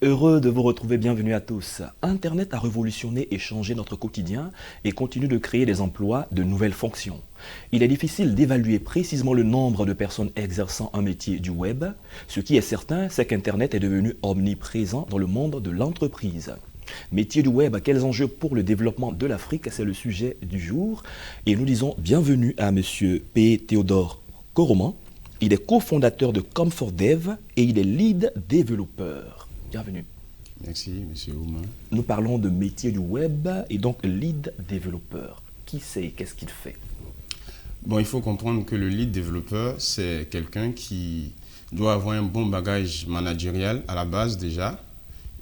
Heureux de vous retrouver, bienvenue à tous. Internet a révolutionné et changé notre quotidien et continue de créer des emplois, de nouvelles fonctions. Il est difficile d'évaluer précisément le nombre de personnes exerçant un métier du web. Ce qui est certain, c'est qu'Internet est devenu omniprésent dans le monde de l'entreprise. Métier du web, quels enjeux pour le développement de l'Afrique, c'est le sujet du jour. Et nous disons bienvenue à Monsieur P. Théodore Koroman. Il est cofondateur de ComfortDev et il est lead développeur. Bienvenue. Merci, monsieur Ouma. Nous parlons de métier du web et donc lead développeur. Qui c'est? Qu'est-ce qu'il fait? Bon, il faut comprendre que le lead développeur, c'est quelqu'un qui doit avoir un bon bagage managérial à la base déjà.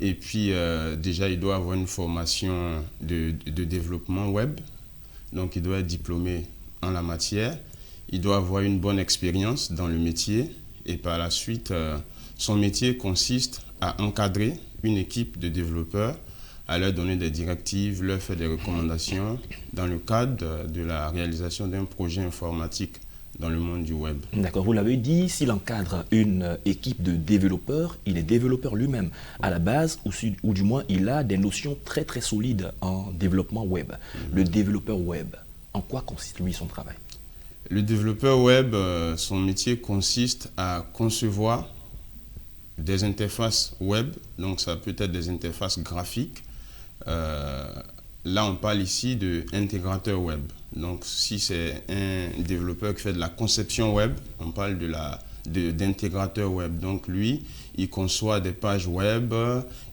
Et puis, déjà, il doit avoir une formation de développement web. Donc, il doit être diplômé en la matière. Il doit avoir une bonne expérience dans le métier. Et par la suite, son métier consiste à encadrer une équipe de développeurs, à leur donner des directives, leur faire des recommandations dans le cadre de la réalisation d'un projet informatique dans le monde du web. D'accord, vous l'avez dit, s'il encadre une équipe de développeurs, il est développeur lui-même à la base, ou du moins il a des notions très très solides en développement web. Le développeur web, en quoi consiste lui son travail? Le développeur web, son métier consiste à concevoir des interfaces web, donc ça peut être des interfaces graphiques. Là, on parle ici d'intégrateur web. Donc, si c'est un développeur qui fait de la conception web, on parle d'intégrateur web. Donc, lui, il conçoit des pages web,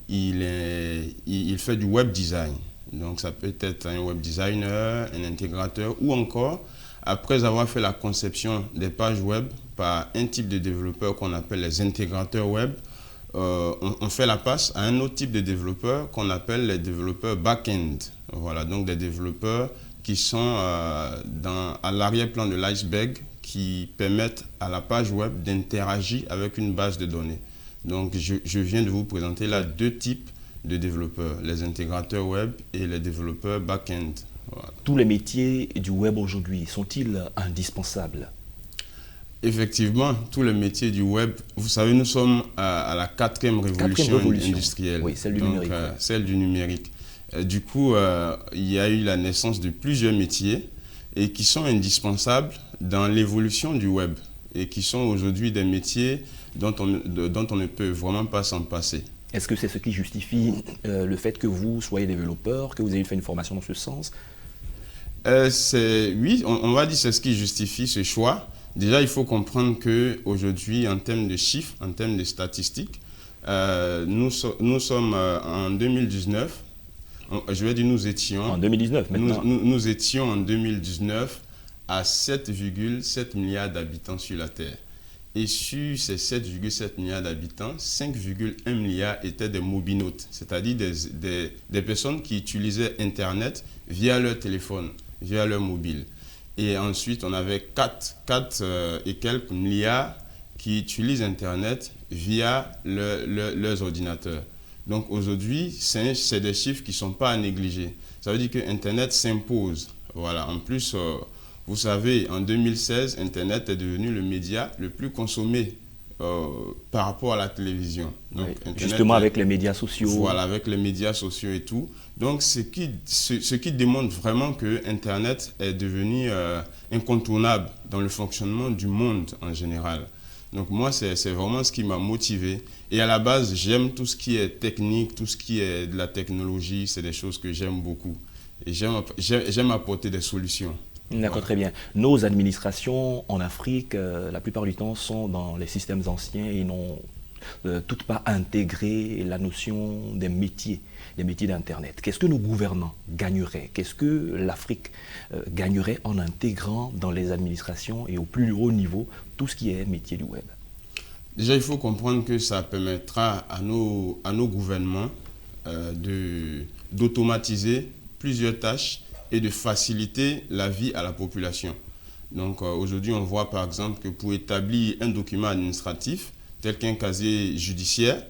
il fait du web design. Donc, ça peut être un web designer, un intégrateur ou encore, après avoir fait la conception des pages web par un type de développeur qu'on appelle les intégrateurs web, on fait la passe à un autre type de développeurs qu'on appelle les développeurs back-end. Voilà, donc des développeurs qui sont à l'arrière-plan de l'iceberg, qui permettent à la page web d'interagir avec une base de données. Donc, je viens de vous présenter là deux types de développeurs, les intégrateurs web et les développeurs back-end. Voilà. Tous les métiers du web aujourd'hui sont-ils indispensables? Effectivement, tous les métiers du web, vous savez, nous sommes à la quatrième révolution industrielle. Oui, celle du numérique. Celle du numérique. Du coup, il y a eu la naissance de plusieurs métiers et qui sont indispensables dans l'évolution du web et qui sont aujourd'hui des métiers dont on ne peut vraiment pas s'en passer. Est-ce que c'est ce qui justifie le fait que vous soyez développeur, que vous ayez fait une formation dans ce sens? Oui, on va dire que c'est ce qui justifie ce choix. Déjà, il faut comprendre qu'aujourd'hui, en termes de chiffres, en termes de statistiques, nous sommes en 2019, je vais dire nous étions… En 2019 maintenant. Nous étions en 2019 à 7,7 milliards d'habitants sur la Terre. Et sur ces 7,7 milliards d'habitants, 5,1 milliards étaient des mobinautes, c'est-à-dire des personnes qui utilisaient Internet via leur téléphone, via leur mobile. Et ensuite, on avait 4 et quelques milliards qui utilisent Internet via leurs ordinateurs. Donc aujourd'hui, c'est des chiffres qui ne sont pas à négliger. Ça veut dire que Internet s'impose. Voilà. En plus, vous savez, en 2016, Internet est devenu le média le plus consommé par rapport à la télévision. Donc, oui, Internet, justement avec les médias sociaux. Voilà, avec les médias sociaux et tout. Donc, ce qui démontre vraiment que Internet est devenu incontournable dans le fonctionnement du monde en général. Donc, moi, c'est vraiment ce qui m'a motivé. Et à la base, j'aime tout ce qui est technique, tout ce qui est de la technologie. C'est des choses que j'aime beaucoup. Et j'aime apporter des solutions. D'accord, voilà. Très bien. Nos administrations en Afrique, la plupart du temps, sont dans les systèmes anciens et n'ont toutes pas intégré la notion des métiers d'Internet. Qu'est-ce que nos gouvernants gagneraient? Qu'est-ce que l'Afrique gagnerait en intégrant dans les administrations et au plus haut niveau tout ce qui est métier du web? Déjà, il faut comprendre que ça permettra à nos gouvernements d'automatiser plusieurs tâches et de faciliter la vie à la population. Donc aujourd'hui, on voit par exemple que pour établir un document administratif, tel qu'un casier judiciaire,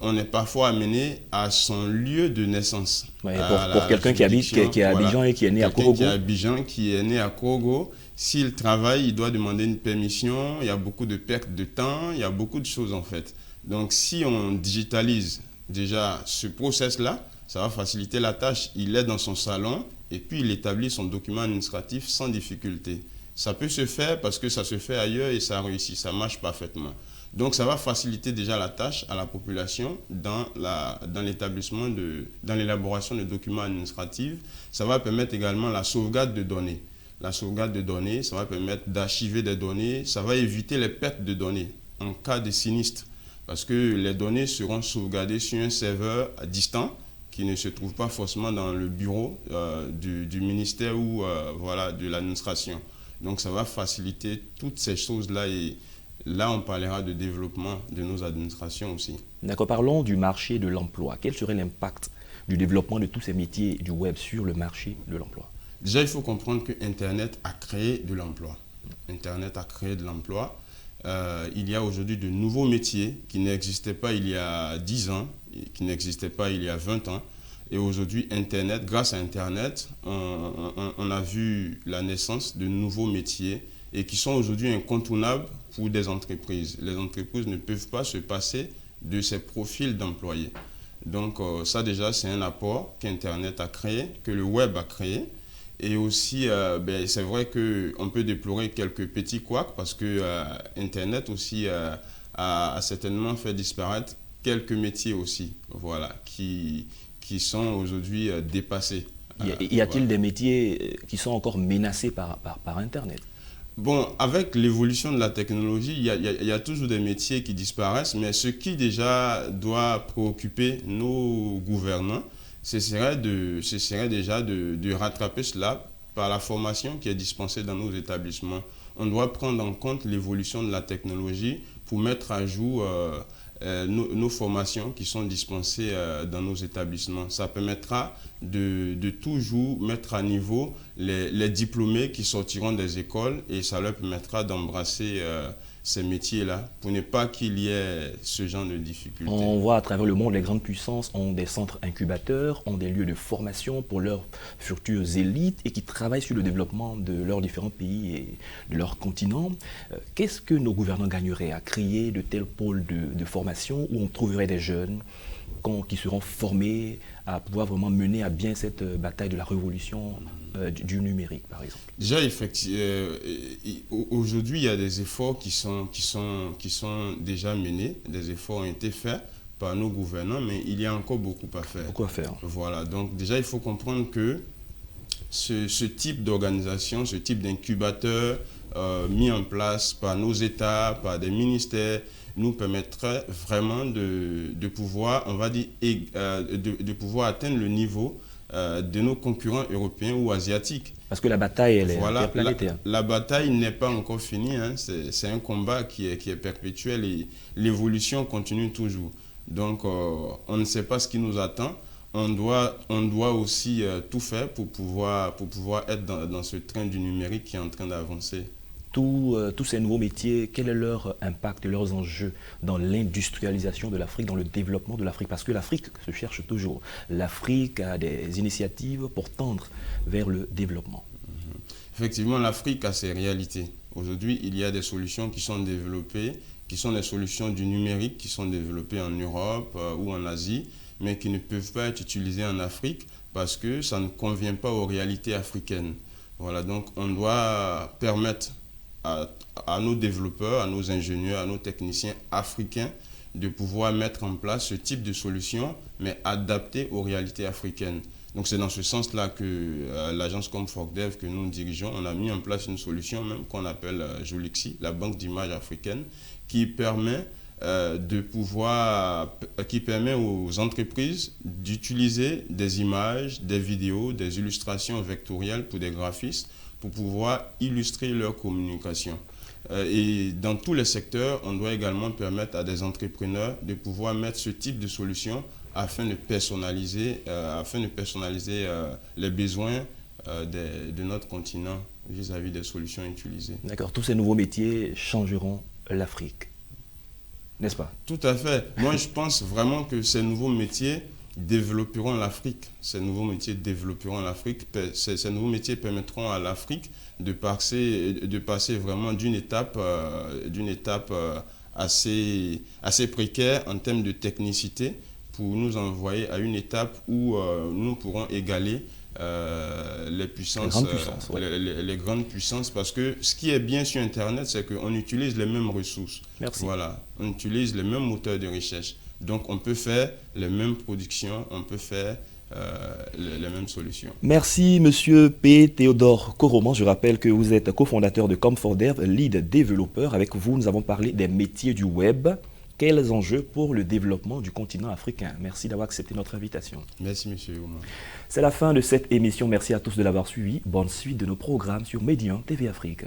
on est parfois amené à son lieu de naissance. Ouais, pour quelqu'un qui est à Abidjan et qui est né à Korogo. Qui est à Abidjan, qui est né à Korogo, s'il travaille, il doit demander une permission, il y a beaucoup de pertes de temps, il y a beaucoup de choses en fait. Donc si on digitalise Déjà, ce process-là, ça va faciliter la tâche. Il est dans son salon et puis il établit son document administratif sans difficulté. Ça peut se faire parce que ça se fait ailleurs et ça réussit, ça marche parfaitement. Donc ça va faciliter déjà la tâche à la population dans l'élaboration de documents administratifs. Ça va permettre également la sauvegarde de données. La sauvegarde de données, ça va permettre d'archiver des données, ça va éviter les pertes de données en cas de sinistre. Parce que les données seront sauvegardées sur un serveur distant qui ne se trouve pas forcément dans le bureau du ministère ou voilà, de l'administration. Donc ça va faciliter toutes ces choses-là et là on parlera de développement de nos administrations aussi. D'accord, parlons du marché de l'emploi. Quel serait l'impact du développement de tous ces métiers du web sur le marché de l'emploi? Déjà, il faut comprendre que Internet a créé de l'emploi. Internet a créé de l'emploi. Il y a aujourd'hui de nouveaux métiers qui n'existaient pas il y a 10 ans, qui n'existaient pas il y a 20 ans. Et aujourd'hui, Internet, grâce à Internet, on a vu la naissance de nouveaux métiers et qui sont aujourd'hui incontournables pour des entreprises. Les entreprises ne peuvent pas se passer de ces profils d'employés. Donc ça déjà, c'est un apport qu'Internet a créé, que le web a créé. Et aussi, c'est vrai qu'on peut déplorer quelques petits couacs parce que Internet aussi a certainement fait disparaître quelques métiers aussi, voilà, qui sont aujourd'hui dépassés. Y a-t-il des métiers qui sont encore menacés par Internet? Bon, avec l'évolution de la technologie, il y a toujours des métiers qui disparaissent, mais ce qui déjà doit préoccuper nos gouvernants, ce serait déjà de rattraper cela par la formation qui est dispensée dans nos établissements. On doit prendre en compte l'évolution de la technologie pour mettre à jour nos formations qui sont dispensées dans nos établissements. Ça permettra de toujours mettre à niveau les diplômés qui sortiront des écoles et ça leur permettra d'embrasser ces métiers-là pour ne pas qu'il y ait ce genre de difficultés. On voit à travers le monde, les grandes puissances ont des centres incubateurs, ont des lieux de formation pour leurs futures élites et qui travaillent sur le développement de leurs différents pays et de leur continent. Qu'est-ce que nos gouvernants gagneraient à créer de tels pôles de formation où on trouverait des jeunes qui seront formés à pouvoir vraiment mener à bien cette bataille de la révolution du numérique, par exemple? Déjà, effectivement, aujourd'hui, il y a des efforts qui sont déjà menés, des efforts ont été faits par nos gouvernants, mais il y a encore beaucoup à faire. Beaucoup à faire. Voilà, donc déjà, il faut comprendre que ce type d'organisation, ce type d'incubateur mis en place par nos États, par des ministères, nous permettrait vraiment de pouvoir, on va dire, de pouvoir atteindre le niveau de nos concurrents européens ou asiatiques. Parce que la bataille, elle est Voilà, planétaire. la bataille n'est pas encore finie, hein. C'est un combat qui est perpétuel et l'évolution continue toujours. Donc, on ne sait pas ce qui nous attend. On doit aussi tout faire pour pouvoir être dans ce train du numérique qui est en train d'avancer. Tous ces nouveaux métiers, quel est leur impact et leurs enjeux dans l'industrialisation de l'Afrique, dans le développement de l'Afrique? Parce que l'Afrique se cherche toujours. L'Afrique a des initiatives pour tendre vers le développement. Effectivement, l'Afrique a ses réalités. Aujourd'hui, il y a des solutions qui sont développées, qui sont des solutions du numérique, qui sont développées en Europe ou en Asie, mais qui ne peuvent pas être utilisées en Afrique parce que ça ne convient pas aux réalités africaines. Voilà, donc on doit permettre à nos développeurs, à nos ingénieurs, à nos techniciens africains de pouvoir mettre en place ce type de solution, mais adaptées aux réalités africaines. Donc c'est dans ce sens-là que l'agence Comfortdev que nous dirigeons, on a mis en place une solution même qu'on appelle Jolixi, la banque d'images africaine, qui permet qui permet aux entreprises d'utiliser des images, des vidéos, des illustrations vectorielles pour des graphistes pour pouvoir illustrer leur communication. Et dans tous les secteurs, on doit également permettre à des entrepreneurs de pouvoir mettre ce type de solution afin de personnaliser les besoins de notre continent vis-à-vis des solutions utilisées. D'accord, tous ces nouveaux métiers changeront l'Afrique, n'est-ce pas? Tout à fait. Moi, je pense vraiment que ces nouveaux métiers développeront l'Afrique. Ces nouveaux métiers développeront l'Afrique. Ces nouveaux métiers permettront à l'Afrique de passer vraiment d'une étape assez précaire en termes de technicité pour nous envoyer à une étape où nous pourrons égaler les puissances, les grandes puissances, parce que ce qui est bien sur Internet, c'est qu'on utilise les mêmes ressources. Merci. Voilà, on utilise les mêmes moteurs de recherche. Donc, on peut faire les mêmes productions, on peut faire les mêmes solutions. Merci, Monsieur P. Théodore Koroman. Je rappelle que vous êtes cofondateur de ComfortDev, lead développeur. Avec vous, nous avons parlé des métiers du web. Quels enjeux pour le développement du continent africain? Merci d'avoir accepté notre invitation. Merci, Monsieur Oumar. C'est la fin de cette émission. Merci à tous de l'avoir suivi. Bonne suite de nos programmes sur Médian TV Afrique.